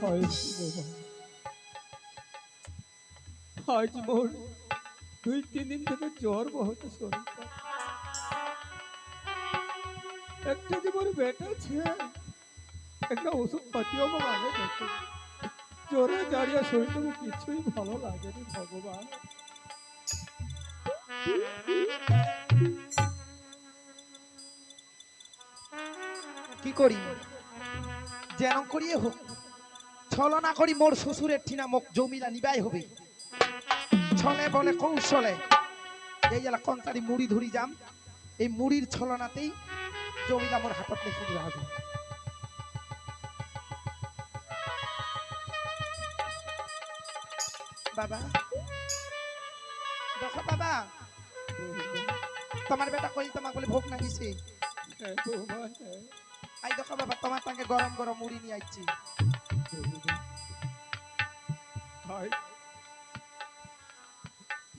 হয় বাবা, আজ মোর 2-3 দিন থেকে জ্বর বহুত শরীরটা। একটা যে মোর বেটা ছে, একটা ওষুধ পাতিও আমার আগে দেখে, জ্বরে জারিয়া শরীরটা কিছুই ভালো লাগেনি ভগবান। কি করি যেন করিয়ে হোক ছলনা করি মোর শ্বশুরের ঠিনা মোক জমিলা নিবাই হবে ছলে বলে কৌশলে এই জেলা কন্তারি মুড়ি ধরি যাম এই মুড়ির ছলনাতেই জমিলা মোর হাতত লিখে দিবা হবে। বাবা দেখো বাবা তোমার বেটা কই তোমাক বলে ভোগ লাগিছে হ্যাঁ বৌমা, হ্যাঁ আই দেখো বাবা তোমার সঙ্গে গরম গরম মুড়ি নিয়ে আইছি। ভাই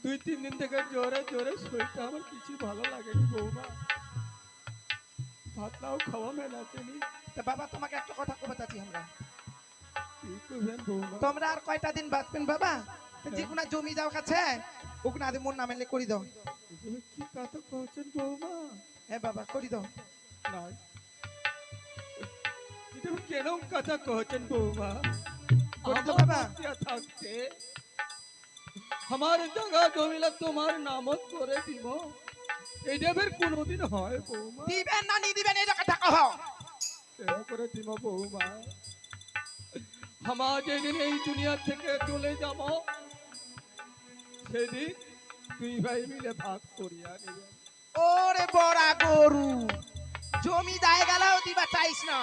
2-3 দিন থেকে জ্বরে জ্বরে শরীরটা আমার কিছু ভালো লাগেনি বৌমা, ভাতটাও খাওয়া মেলাতেনি। তা বাবা তোমাকে একটা কথা কবে চাচ্ছি আমরা কি করবেন বৌমা? তোমরা আর কয়টা দিন বাঁচবেন বাবা যে কোনো জমি যাও কাছে ওখানে আদি মোর নামে করি দাও। তুমি কি কথা কইছেন বৌমা? হ্যাঁ বাবা করি দাও। না, এটা কেন কথা কইছেন বৌমা? করি দাও আমার বাবা। বাচ্চা থাকতে আমার জায়গা জমিলা তোমার নামত করে দিব, এটা ফের কোনোদিন হয় বৌমা? দিবেন না নি দিবেন এই কথা কহ। কেন করে দিব বৌমা? আমার যেদিন এই দুনিয়া থেকে চলে যাব সেদিন 2 ভাই মিলে ভাগ করিয়া নেবেন। ওরে বড়া গরু জমি দায় গেলেও দিবা চাইছ না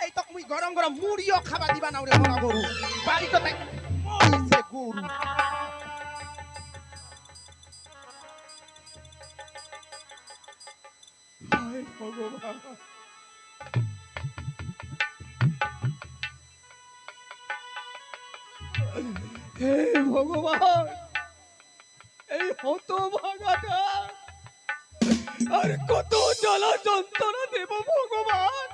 এই তো তুমি গরম গরম মুড়িও খাবা দিবা না ওরে বড়া গরু বাড়ি তো তাই মরিছে গরু। হায় ভগবান, হে ভগবান, এই হতভাগাটা আর কত জ্বালা যন্ত্রণা দেব ভগবান।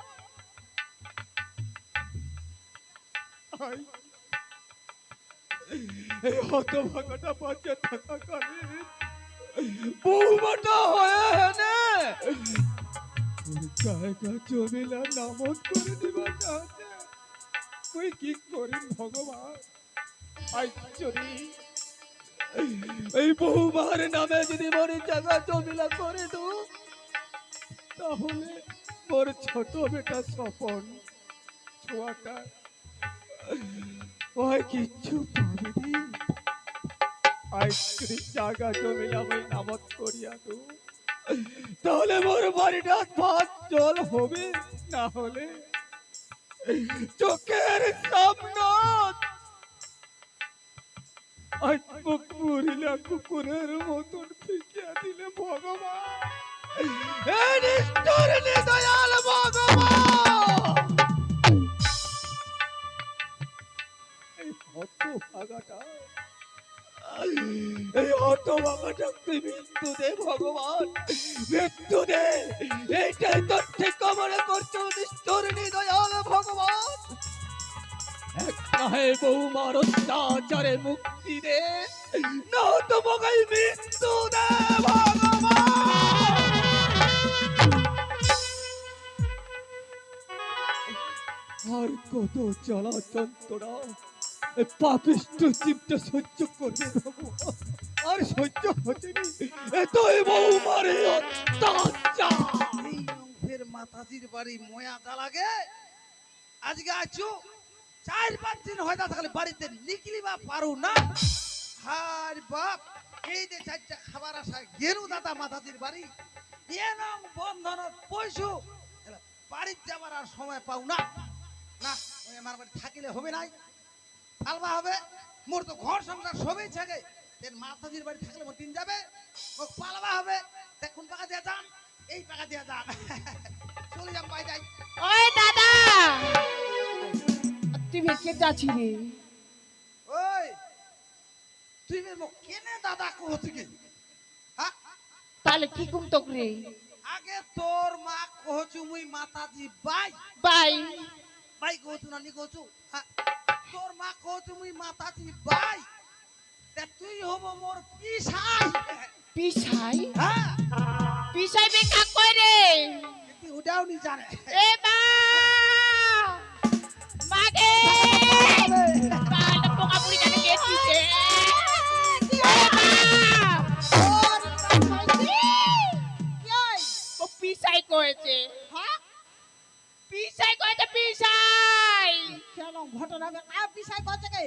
হায়, এই হতভাগাটা বাঁচে থাকাকালীন বৌমাটা হয়ে হেনে জায়গা জমিলা নামত করে দিবা চাহতে, তুই কি করিম ভগবান? আইচরি এই বৌমার নামে যদি মোর জায়গা জমিলা করে দু, তাহলে মোর ছোট বেটা স্বপন ছোয়াটা ওই কিচ্ছু পাবেনি। আইচরি জায়গা জমিলা ওই নামত করিয়া দু, তাহলে মোর বাড়িটা ভাত জল হবে, না হলে চোখের সামনে আজ মুখ পুরিলা কুকুরের মতন ফিকিয়া দিলে ভগবান। হে নিষ্ঠুর নিদয়াল ভগবান, এই হতভাগাটা তুই মৃত্যু দে ভগবান, মৃত্যু দে। এইটাই তোর ঠিক মনে করছো নিষ্ঠুর নিদয়াল ভগবান। একটাহে বৌমার অত্যাচারে মুক্তি দে, না তোমাকে মৃত্যু দে ভগবান। আর কত জ্বালা যন্ত্রণা পাপিষ্ঠ জীবটা সহ্য করবে ভগবান, আর সহ্য হচ্ছেনি এতই বৌমারে অত্যাচার। এই ফের মাতাজির বাড়ি ময়া লাগে আজকে আছো 4-5 দিন হয়তো তাহলে বাড়িতে নিকলি বা পারো না। হার বাপ এই যে চারটা খাবার আসা গেরু দাদা মাতাজির বাড়ি এনম বন্ধনত পয়সু বাড়িতে যাবার আর সময় পাও না। না ওই আমার বাড়ি থাকিলে হবে নাই, পালবা হবে। মোর তো ঘর সংসার সবই থাকে, মাতাজির বাড়ি থাকলে মোর দিন যাবে, ও পালবা হবে। দেখুন টাকা দিয়ে যান, এই টাকা দিয়ে যান, চলে যাম বাই যাই। ওই দাদা তুই ভেটকে যাচ্ছি রে? ওই তুই মো কেনে দাদা কহছি কি? হ্যাঁ তাহলে কি কুম তোক রে? আগে তোর মা কহছু মুই মাতাজি বাই বাই বাই কহছু না নি কহছু? হ্যাঁ তোর মা কো তুমি মাতাজি বাই তা তুই হব মোর পিসাই পিসাই হ্যাঁ পিসাই বে কাক কই রে তুই উড়াও নি জানে এ মা মাগে বাটা পোকা পুরি কানে গেছিছে কি ও পিসাই কইছে হ্যাঁ পিসাই কইছে পিসাই কেন ঘটনা আর পিছাই করছে কে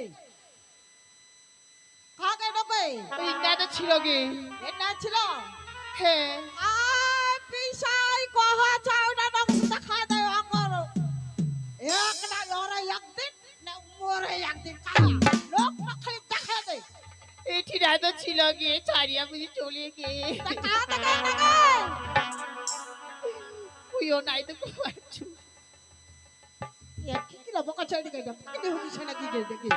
কাকে ডকে এটা তো ছিল গে এটা ছিল হ্যাঁ আর পিছাই কহা চাউটা ডক দেখা দেয় আমার এক না ওরে একদিন না মোরে একদিন কাহা লোক না খালি দেখা দেয় এটি রাত ছিল গে ছাড়িয়া বুঝি চলে গে দেখা দেখা কুইও নাই তো কুয়াছু এক কি কি বকা চাই দিকে কি হইছে না কি দেখি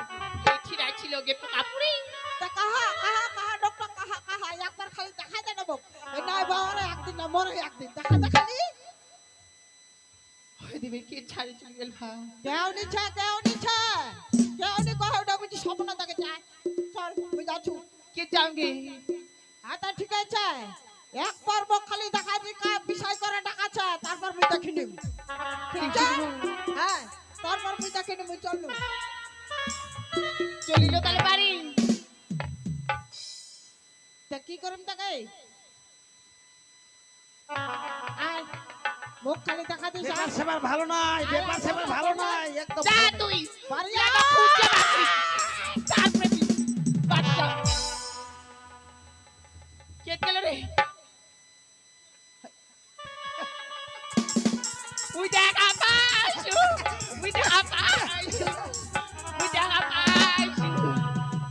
এটি রাত ছিল গে পোকা পুরি তা কাহা কাহা কাহা ডক্টর কাহা কাহা একবার খালি দেখা দেয় না বক না বাবারে একদিন না মোরে একদিন দেখা দেখালি ওই দিবে কে ছাড়ি চলে গেল ভাই কেউ নিচ্ছে কেউ কহ ওটা বুঝি স্বপ্ন দেখে যায় চল বুঝ যাচ্ছু কে যাওগে আচ্ছা ঠিক আছে এক পর্ব খালি দেখা দি কা বিষয় করে ডাকাছে তারপর মুই দেখি নিব ঠিক আছে হ্যাঁ তারপর মুই দেখি নিব চল চলিল তাহলে বাড়ি তা কি করম তাকে আয় মুখ খালি দেখা দিস ব্যাপার সেবার ভালো নাই ব্যাপার সেবার ভালো নাই একদম যা তুই বাড়ি লাগা খুঁজে বাকি তারপরে বাচ্চা কে গেল রে উই দেখা পাইছু উই দেখা পাইছু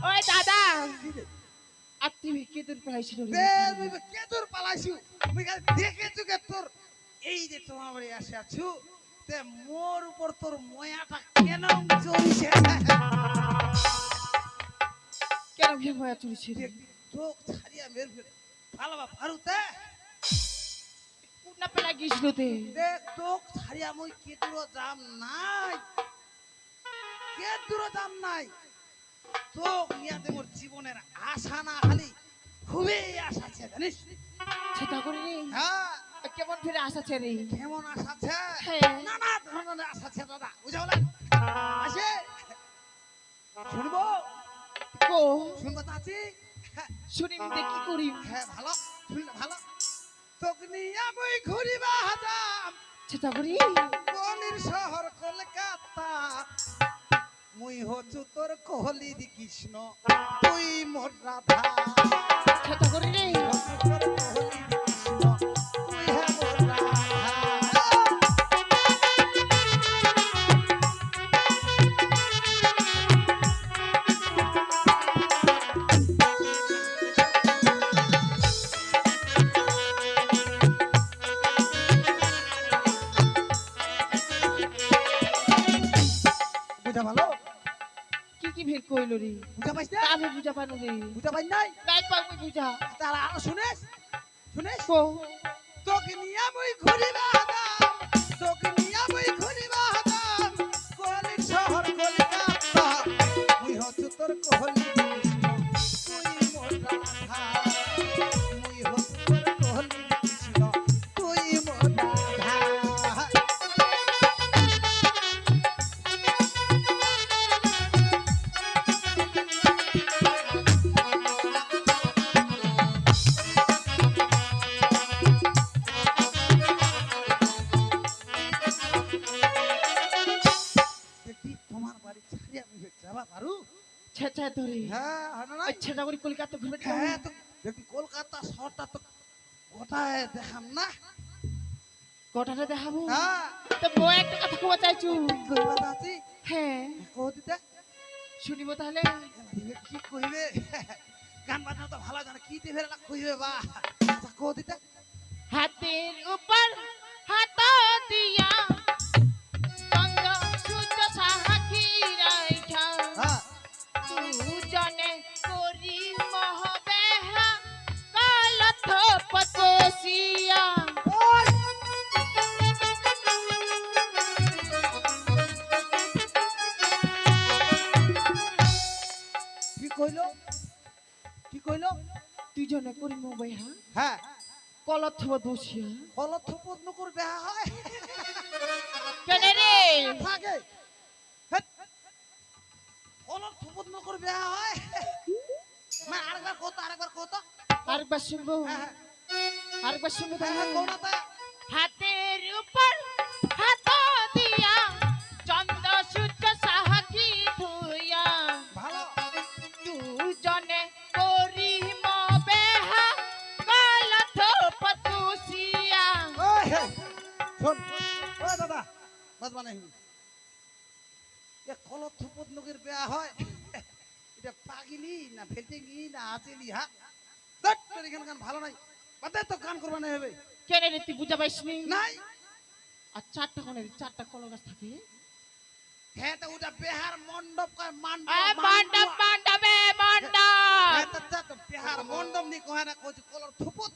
ওই দাদা আপনি কে দূর পাইছিল রে কে তোর পালাইছু মুই খালি দেখেছু কে তোর এই যে তোমার বাড়ি আসে আছু তে মোর উপর তোর ময়াটা কেন চলছে কেন ভিড় হয়ে চলেছে রে চোখ ছাড়িয়া মের ফেল ভালো বা ফারুতে কোনা পেলা গিয়েছিল তে দেখ চোখ ছাড়িয়া মুই কে দূর যাম নাই কে দূর যাম নাই চোখ নিয়াতে মোর জীবনের আশা না খালি খুবই আশা আছে জানিস সেটা করে রে হ্যাঁ কেমন ফিরে আসাছে রে কেমন আশা আছে হ্যাঁ। নানা ধরনের আশা আছে দাদা বুঝাওলা আসে শুনবো কো শুনবো চাচি শুনি দে কি করি হ্যাঁ ভালো শুনলে ভালো তোকে নিয়ে মুই ঘুরিবা হাজাম সেটা করি কলির শহর কলকাতা মুই হচ্ছু তোর কোহলির কৃষ্ণ তুই মোর রাধা সেটা করি রে হচ্ছু তোর কোহলির কৃষ্ণ তুই হে মোর রাধা বুঝা ভালো কি কি ভিড় কইল রে বুঝা পাইছ না আমি বুঝা পানো রে বুঝা পাই নাই নাই পাও আমি বুঝা তারা আরো শুনেছ শুনেছ কো তোকে নিয়ে মুই ঘুরিবা হাজাম তোকে নিয়ে মুই ঘুরিবা হাজাম কোহলির শহর কলকাতা মুই হচ্ছু তোর কোহলির কৃষ্ণ তুই মোর রাধা মুই হচ্ছু তোর কোহলির কৃষ্ণ তুই মোর রাধা দেখি তোমার বাড়ি ছাড়িয়ে আমি যাবা পারু ছেছা ধরে হ্যাঁ হয় না আচ্ছা করে কলকাতা ঘুরবে হ্যাঁ তো দেখি কলকাতা শহরটা তো গোটায় দেখাম না গোটাটা দেখাবো হ্যাঁ তো বউ একটা কথা কবা চাইছু কলকাতা আছি হ্যাঁ কহ দিতে শুনিব তাহলে কি কইবে গান বাজনা তো ভালো জানে কি দিবে না কইবে বা আচ্ছা কহ দিতে হাতের উপর হাত দিয়া চন্দ্র সূর্য সাক্ষী রাইখা হ্যাঁ দুজনে করি মহবেহা কালথ পতসিয়া ওই হ্যাঁ কলত বসিয়া হলো থুপত নকর বেহা হয় কেন রে থাকে হলো থুপত নকর বেহা হয় মা আরেকবার কত আরেকবার শুনবো হ্যাঁ আরেকবার শুনবো হ্যাঁ তাহলে? কোনা তা হাতের উপর হাত দিয়া চন্দ্র সূর্য সাহাকি ধুইয়া ভালো দুজনে করিম বেহা কলত পতুসিয়া। ওই হে, শোন ও দাদা বাদ মানে এ কল থুপত নগের বেয়া হয় এটা পাগিলি না ফেটিংলি না আচেলি হা দট তোর এখানে গান ভালো নাই বাদে তো গান করবা না হবে কেন রে তুই বুঝা পাইসনি? নাই আর চারটা কল গাছ থাকে। হ্যাঁ তো ওটা বেহার মণ্ডপ কয় মণ্ডপ মণ্ডপে হ্যাঁ মণ্ডপ তো বেহার মণ্ডপ নি কয় না কইছে কলর থুপত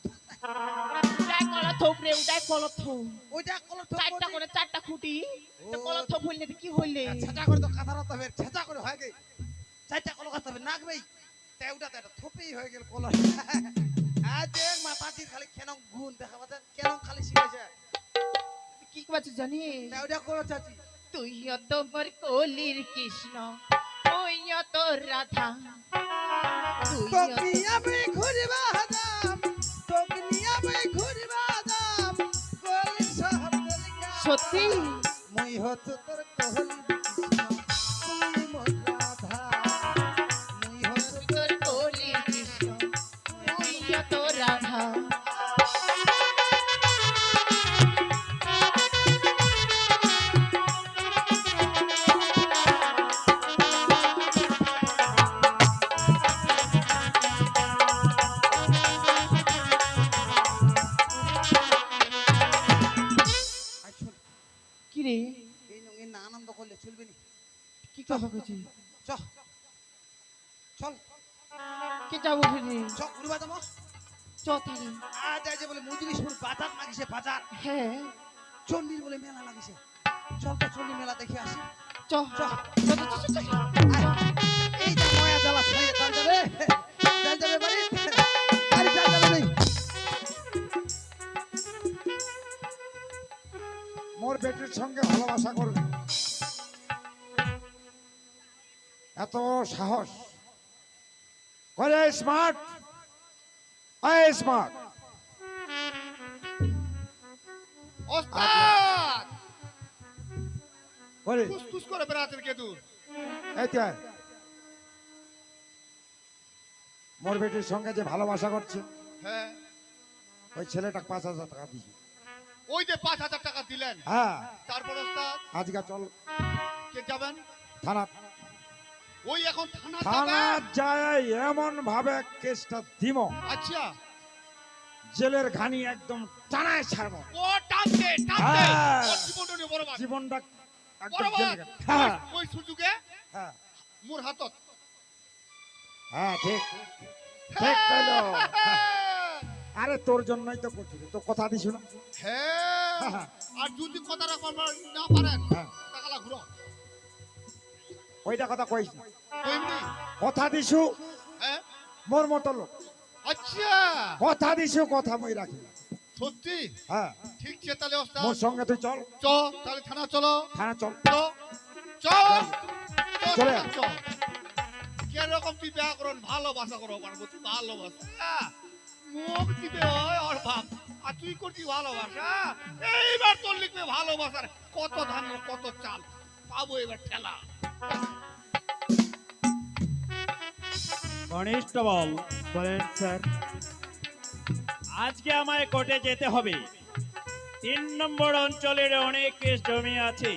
উড়াই কলা থোপ রে উড়াই কলা থোপ। ওইটা কলর চারটা থুপত করে চারটা খুঁটি তো ও। কলা থোপ হইলে তো কি হইলে? ছেঁচা করে তো কাঁথা রাখতে হবে ছেঁচা করে হয় গে চারটা কল কাটতে হবে নাকবেই তাই ওটা তো একটা থুপেই হয়ে গেল কলর আজ এক মাতাজির খালি কেন গুণ দেখা পাতে কেন খালি শিখেছে কি করছে জানি? না ওটা করো চাচি তুইও তোমার কলির কৃষ্ণ তুইও তোর রাধা তুইও তকনিয়া বে ঘুরবা দাম তকনিয়া বে ঘুরবা দাম কলি সাহাব কলিকা সত্যি মই হত তোর কহলি কৃষ্ণ তুমি মোর রাধা মই হত তোর কলির কৃষ্ণ তুইও তোর রাধা। আইছুন কি রে এই নঙ্গে না আনন্দ করলে চলবে না কি কথা কইছি? চ চল কে যাবো ফিরে চ ঘুরবা যাবো চ তাহলে। আজ আজ বলে মজলিশপুর বাজার লাগিছে বাজার হ্যাঁ চন্ডির বলে মেলা লাগিছে চল তো চন্ডি মেলা দেখে আসি চ চ চ চ চ চ এই যে ময়া জ্বালা ছাড়িয়ে চাল যাবে বাড়ি বাড়ি চাল যাবে নেই মোর বেটির সঙ্গে ভালোবাসা করবে এত বড় সাহস করে স্মার্ট স্মার্ট ওস্তাদ করে কুসকুস করে বেড়াতেন কেতুর এই তো আয়। মোর বেটির সঙ্গে যে ভালোবাসা করছে হ্যাঁ ওই ছেলেটা 5,000 টাকা দিয়েছে ওই যে 5,000 টাকা দিলেন হ্যাঁ তারপর ওস্তাদ আজকে চল কে যাবেন থানা ওই এখন থানা থানা যাবেন যায় এমন ভাবে কেসটা দিব আচ্ছা জেলের ঘানি একদম টানায় ছাড়বো ও টানতে হ্যাঁ। ওর জীবনটা নিয়ে বড় বাদ জীবনটা একদম বড় জেলের বাদ ঘানি। হ্যাঁ ওই সুযোগে হ্যাঁ মোর হাতত হ্যাঁ ঠিক ঠিক পেলো আরে তোর জন্যই তো করছি তো কথা দিস না হ্যাঁ আর যদি কথা রাখবার না পারেন হ্যাঁ টাকালা ঘুরো ওইটা কথা কইস না। কইমনি কথা দিছু হ্যাঁ মোর মতো লোক আচ্ছা কথা দিছু কথা মই রাখি না। সত্যি হ্যাঁ ঠিক আছে তাহলে ওস্তাদ মোর সঙ্গে তুই চল চ তাহলে থানা চলো থানা চল চ চ চলে আয়। চ কিরকম তুই ব্যাকরণ ভালোবাসা করো পারবো তুই ভালোবাসা মুখ দিবে হয় আর ভাব আর তুই করছি ভালোবাসা এইবার তোর লিখবে ভালোবাসার কত ধান কত চাল পাবো এবার ঠেলা কনস্টেবল বলেন স্যার আজকে আমায় কোর্টে যেতে হবে 3 নম্বর অঞ্চলের অনেক কেস জমি আছে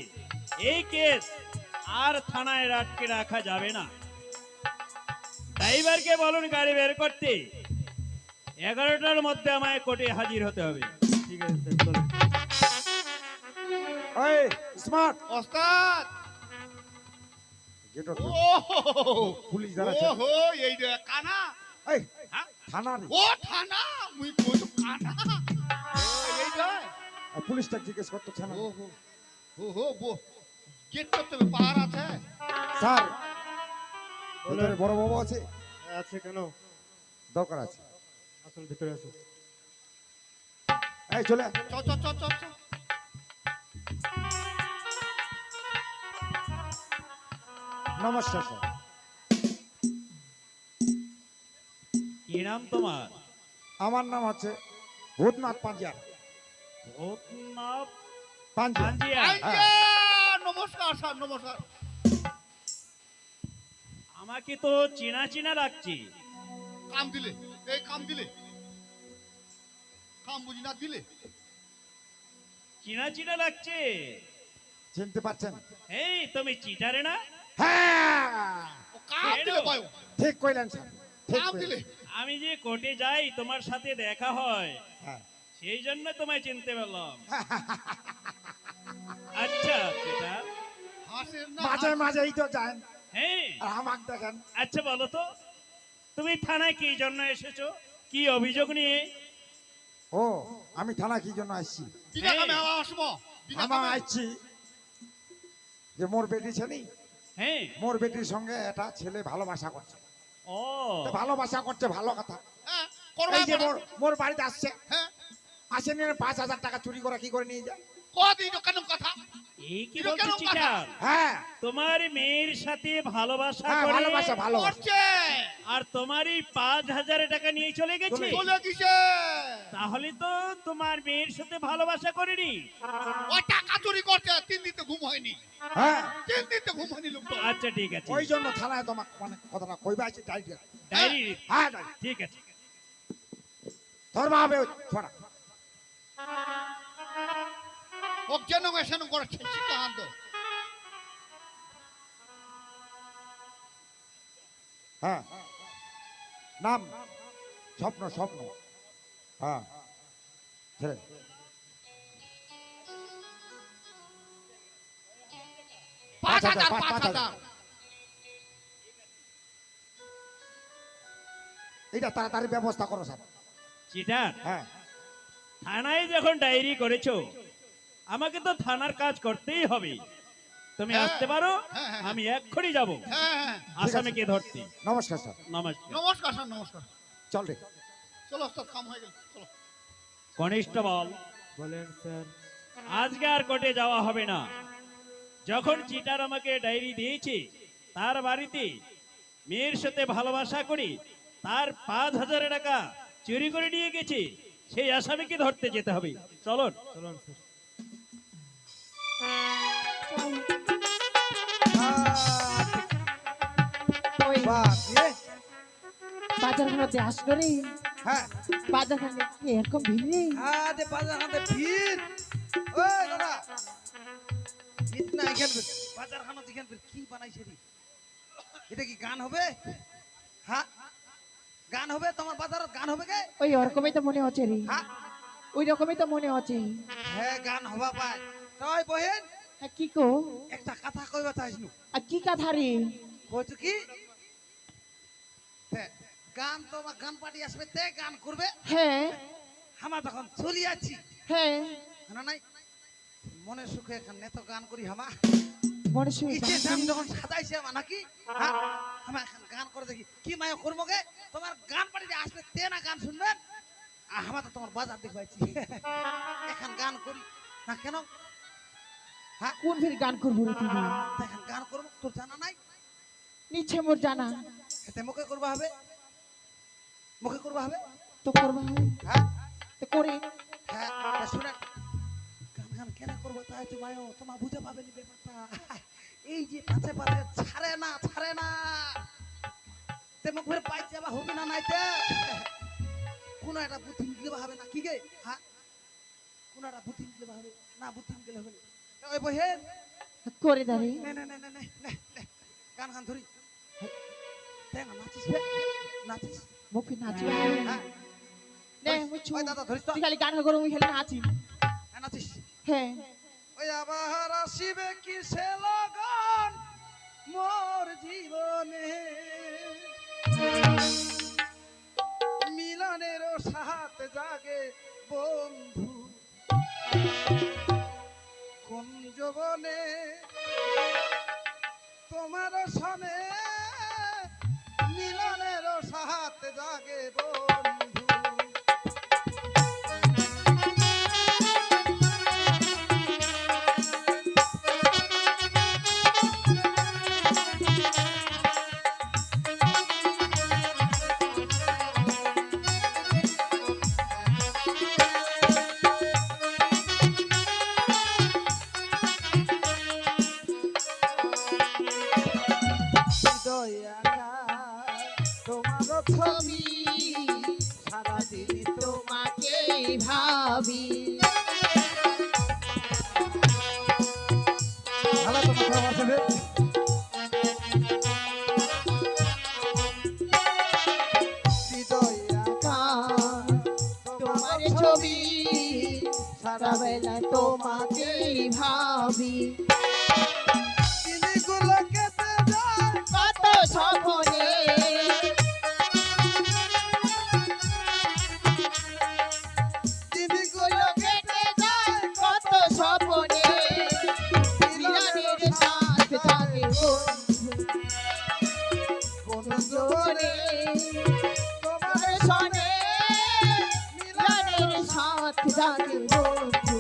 এই কেস আর থানায় আটকে রাখা যাবে না ড্রাইভারকে বলুন গাড়ি বের করতে 11টার মধ্যে আমায় কোর্টে হাজির হতে হবে ঠিক আছে স্যার চলুন। এই স্মার্ট ওস্তাদ গেটো ও পুলিশ যারা আছে ওহো এই যে কানা এই হ্যাঁ? থানা রে। ও থানা মুই কইতো কানা এই যে পুলিশটা জিজ্ঞেস করতে থানা ওহো ওহো গেট করতে হবে পাহাড় আছে স্যার ভিতরে বড় বাবু আছে আছে কেন দরকার আছে আসল ভিতরে আছে এই চলে আয়। চ চ চ চ চ। নমস্কার স্যার। কি নাম তোমার? আমার নাম হচ্ছে ভূতনাথ পাঞ্জিয়া। ভূতনাথ পাঞ্জিয়া। পাঞ্জিয়া। আইয়া, নমস্কার স্যার, নমস্কার। আমাকে তো চেনা চেনা লাগছে। কাম দিলে, এই কাম দিলে, কাম বুঝি না দিলে। চেনা চেনা লাগছে। চিনতে পারছেন? এই তুমি চিটারে না? হ্যাঁ, ও কাম দিলে পায়, ঠিক কইলেন স্যার, ঠিক কাম কইলেন। দিলে। আমি যে কোর্টে যাই তোমার সাথে দেখা হয়, হ্যাঁ। সেই জন্য তোমায় চিনতে পারলাম। আচ্ছা চিটার, হাসের না, মাঝে মাঝেই তো যান, হ্যাঁ আর আমাকে দেখেন। আচ্ছা বলো তো, তুমি থানায় কি জন্য এসেছো? কি অভিযোগ নিয়ে? ও, আমি থানা কি জন্য আসছি? বিনা কামে আসবো, বিনা আমার কামে। আসছি যে মোর বেটি ছেলে, হ্যাঁ। মোর বেটির সঙ্গে একটা ছেলে ভালোবাসা করছে। ও তো ভালোবাসা করছে, ভালো কথা। হ্যাঁ, করবা এই যে করো। মোর বাড়িতে আসছে, হ্যাঁ, আসে নিয়ে 5,000 টাকা চুরি করে কি করে নিয়ে যায়। কদিন কেন কথা? এই কি এটা বলছো কেন চিটার? হ্যাঁ, তোমার মেয়ের সাথে ভালোবাসা হ্যাঁ, করে ভালোবাসা, ভালোবাসা। করছে, আর তোমারই 5,000 টাকা নিয়ে চলে গেছে। চলে দিছে। তাহলে তো তোমার মেয়ের সাথে ভালোবাসা করেনি। ও টাকা চুরি করছে, 3 দিন তো ঘুম হয়নি, হ্যাঁ, 3 দিন তো ঘুম হয়নি লোকটা। আচ্ছা ঠিক আছে, ওই জন্য থানায় তোমাকে মানে কথাটা কইবা আছে, ডাইরেক্ট। ডায়েরি। হ্যাঁ, ডাইরেক্ট। ঠিক আছে। ধর্মা হবে ওই ছোড়া। ও যেন এসেন করছে, সিদ্ধান্ত। হ্যাঁ, নাম স্বপ্ন, স্বপ্ন। হ্যাঁ, ছেলে। 5,000, 5,000 5,000। এটা তাড়াতাড়ি ব্যবস্থা করো স্যার। চিটার, হ্যাঁ, থানায় যখন ডায়েরি করেছো, আমাকে তো থানার কাজ করতেই হবে। তুমি হ্যাঁ। আসতে পারো, হ্যাঁ, হ্যাঁ, আমি এক্ষুনি যাব হ্যাঁ, হ্যাঁ। আসামিকে ধরতে। নমস্কার স্যার। নমস্কার। নমস্কার স্যার, নমস্কার। চল রে। চলো স্যার, কাম হয়ে গেল, চলো। কনস্টেবল, বলেন স্যার। আজকে আর কোর্টে যাওয়া হবে না। যখন চিটার আমাকে ডায়েরি দিয়েছে, তার বাড়িতে মেয়ের সাথে ভালোবাসা করে তার 5,000 টাকা চুরি করে নিয়ে গেছে, সেই আসামিকে ধরতে যেতে হবে। চলুন। চলুন স্যার। ওই বাহ, রে। বাজারখানাতে আসলো রে, হ্যাঁ, বাজারখানে কি এরকম ভিড় রে? আদে বাজার হাতে ভিড়। ওই দাদা, ইতনা এখান বাজার খানা এখান কি বানাইছে রে? এটা কি গান হবে? হ্যাঁ, গান হবে তোমার বাজারত, গান হবে কে? ওই ওরকমই তো মনে হচ্ছে রে, হ্যাঁ, ওই রকমই তো মনে হচ্ছে। হ্যাঁ, গান হবা পায়। তাই বহেন হ্যাঁ, কি কো? একটা কথা কইবা চাইছনু। আর কি কথা রে? কইছো কি? হ্যাঁ, গান তো আমার গান পার্টি আসবে, তে গান করবে। হ্যাঁ হামা তখন চলি আছি হ্যাঁ, না নাই, মনে সুখে এখন নেত গান করি হামা। মনে শুনে ইচ্ছে দাম যখন সাজাইছে আমা নাকি, হ্যাঁ, হামা এখন গান করে দেখি কি মায় করবো গে। তোমার গান পার্টিতে আসবে, তে না গান শুনবেন, আর হামা তো তোমার বাজার দেখবাইছি। এখন গান করি না কেন? কোন ফির গান করবো রে তুমি? তা এখন গান করবো, তোর জানা নাই? নিচ্ছে মোর জানা, এতে মুখে করবা হবে, মুখে করবা হবে। তো করবা হবে, হ্যাঁ, তো করে। হ্যাঁ, তা শুনেন, গান গান কেন করবো তাই তোমায় তোমার বুঝে পাবেন ব্যাপারটা। এই যে পাছে পাছে ছাড়ে না, ছাড়ে না, তে মুখ ফের পাই যাবা হবে না নাইতে। কোন একটা বুদ্ধি নিলে হবে না কি গে? হ্যাঁ, কোন একটা বুদ্ধি নিলে হবে না, বুদ্ধি নিলে হবে না। ওই বহেন, করে দাঁড়ি নে নে নে নে নে নে নে, গান গান ধরি। দেখ না, নাচিস রে, নাচিস। মুখে নাচি হ্যাঁ, নে মুছু, ওই দাদা ধরিস তো, তুই খালি গান করো, মুই খালি নাচি। হ্যাঁ, নাচিস। হ্যাঁ, ওই আবার আসিবে কি সে লগন মোর জীবনে, মিলনের সাথ জাগে বন্ধু কোন যৌবনে, তোমার সনে মিলনের সাথ জাগে বন্ধু। রে হৃদয়ে আঁকা তোমার ছবি সারা বেলা তোমাকেই ভাবি দিনগুলো কেটে যায় কত স্বপ্নে দিনগুলো কেটে যায় কত স্বপ্নে মিলনের সাথ জাগে কোন জোরে তোমার তোমার সনে মিলনের সাথ জাগে বন্ধু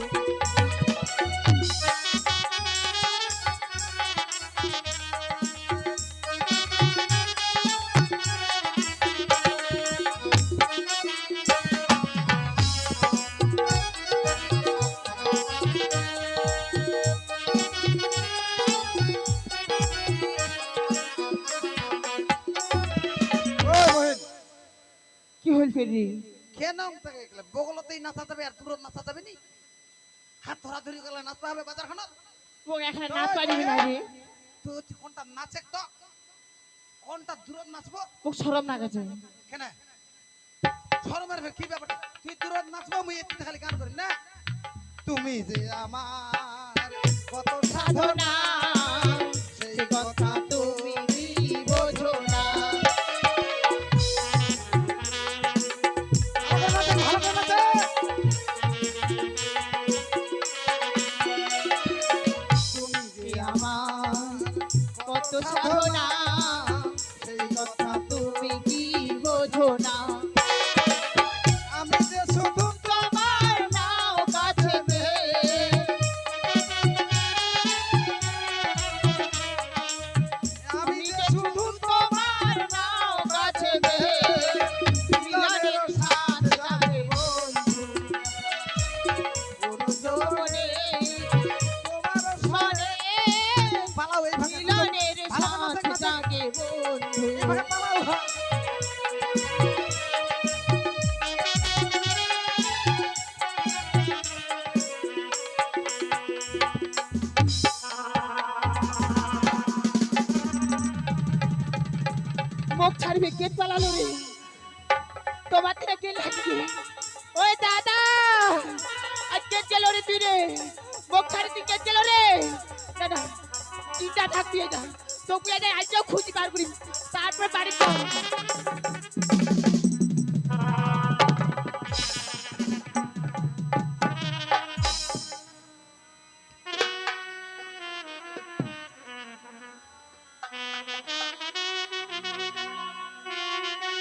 ও বহেন কি হল ফেরি কেন তাকে গেলে বগলতেই নাচা যাবে আর দূরত নাচা যাবে নি হাত ধরা ধরি গেলে নাচতে হবে বাজারখানত মোক এখানে নাচ পারিবি না রে তুই কোনটা নাচে তো কোনটা দূরত নাচবো মোক শরম লাগাছে কেন শরমের ফের কি ব্যাপার তুই দূরত নাচবো মুই এতে খালি গান করি না তুমি যে আমার কত সাধনা সাধনা সেই সে কথা তুমি বোঝো না তুমি যে আমার কত সাধনা সেই কথা তুমি কি বোঝো না আমি যে শুধু তোমার নাও কাছে আমি আমি যে যে শুধু শুধু তোমার নাও কাছে মিলনের সাথ জাগে বন্ধু জোরে তোমার মনে পালাও এই ভাগে মিলনের সাথ জাগে বন্ধু এই ভাগে পালাও মোক ছাড়বে কেট পালালো রে তোমার থেকে কে লাগবে ওই দাদা আজ কে চলো রে তুই রে মোক ছাড়ি তুই কে চলো রে দাদা চিন্তা থাকবি না তো পুয়া যায় আজ খুঁজি বার করি তারপর বাড়ি